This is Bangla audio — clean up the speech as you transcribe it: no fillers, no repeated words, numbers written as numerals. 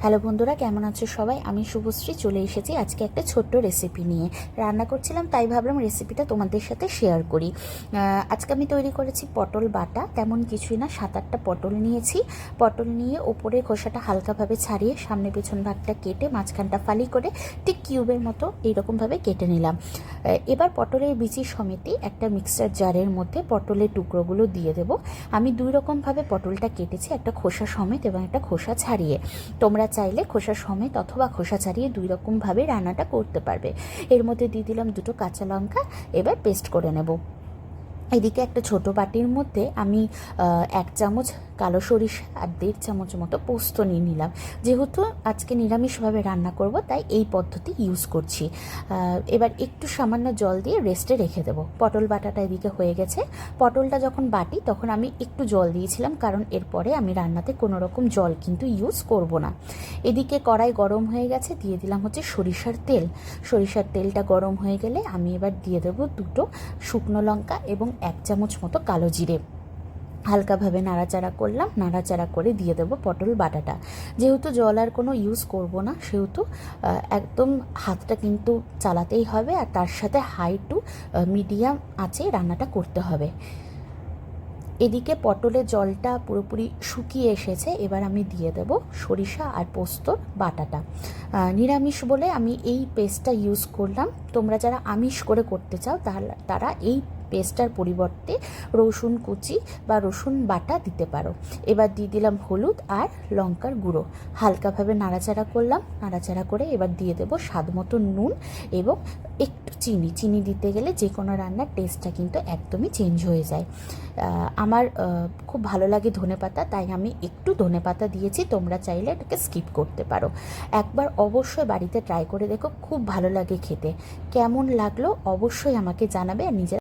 হ্যালো বন্ধুরা, কেমন আছো সবাই? আমি শুভশ্রী চলে এসেছি আজকে একটা ছোট্ট রেসিপি নিয়ে। রান্না করছিলাম, তাই ভাবলাম রেসিপিটা তোমাদের সাথে শেয়ার করি। আজকে আমি তৈরি করেছি পটল বাটা। তেমন কিছুই না, 7-8টা পটল নিয়েছি। পটল নিয়ে ওপরে খোসাটা হালকাভাবে ছাড়িয়ে সামনে পেছন ভাগটা কেটে মাঝখানটা ফালি করে ঠিক কিউবের মতো এইরকমভাবে কেটে নিলাম। এবার পটলের বিচি সমেতে একটা মিক্সার জারের মধ্যে পটলের টুকরোগুলো দিয়ে দেব। আমি দুই রকমভাবে পটলটা কেটেছি, একটা খোসা সমেত এবং একটা খোসা ছাড়িয়ে। তোমরা চাইলে খোসা সমেত অথবা খোসা ছাড়িয়ে দুই রকমভাবে রান্নাটা করতে পারবে। এর মধ্যে দিয়ে দিলাম 2টো কাঁচা লঙ্কা। এবার পেস্ট করে নেব। এদিকে একটা ছোট বাটির মধ্যে আমি 1 চামচ কালো সরিষা আর 1.5 চামচ মতো পোস্ত নিয়ে নিলাম। যেহেতু আজকে নিরামিষভাবে রান্না করব, তাই এই পদ্ধতি ইউজ করছি। এবার একটু সামান্য জল দিয়ে রেস্টে রেখে দেবো। পটল বাটাটা এদিকে হয়ে গেছে। পটলটা যখন বাটি তখন আমি একটু জল দিয়েছিলাম, কারণ এরপরে আমি রান্নাতে কোনো রকম জল কিন্তু ইউজ করব না। এদিকে কড়াই গরম হয়ে গেছে, দিয়ে দিলাম হচ্ছে সরিষার তেল। সরিষার তেলটা গরম হয়ে গেলে আমি এবার দিয়ে দেবো 2টো শুকনো লঙ্কা এবং 1 চামচ মতো কালো জিরে। হালকাভাবে নাড়াচাড়া করলাম, নাড়াচাড়া করে দিয়ে দেবো পটল বাটাটা। যেহেতু জল আর কোনো ইউজ করব না, সেহেতু একদম হাতটা কিন্তু চালাতেই হবে, আর তার সাথে হাই টু মিডিয়াম আঁচে রান্নাটা করতে হবে। এদিকে পটলের জলটা পুরোপুরি শুকিয়ে এসেছে। এবার আমি দিয়ে দেব সরিষা আর পোস্তর বাটাটা। নিরামিষ বলে আমি এই পেস্টটা ইউজ করলাম। তোমরা যারা আমিষ করে করতে চাও তারা এই পেস্টটার পরিবর্তে রসুন কুচি বা রসুন বাটা দিতে পারো। এবার দিয়ে দিলাম হলুদ আর লঙ্কার গুঁড়ো। হালকাভাবে নাড়াচাড়া করলাম, নাড়াচাড়া করে এবার দিয়ে দেব স্বাদ মতো নুন এবং একটু চিনি দিতে গেলে যে কোনো রান্নার টেস্টটা কিন্তু একদমই চেঞ্জ হয়ে যায়। আমার খুব ভালো লাগে ধনেপাতা, তাই আমি একটু ধনেপাতা দিয়েছি। তোমরা চাইলে এটাকে স্কিপ করতে পারো। একবার অবশ্যই বাড়িতে ট্রাই করে দেখো, খুব ভালো লাগে খেতে। কেমন লাগলো অবশ্যই আমাকে জানাবে, আর নিজের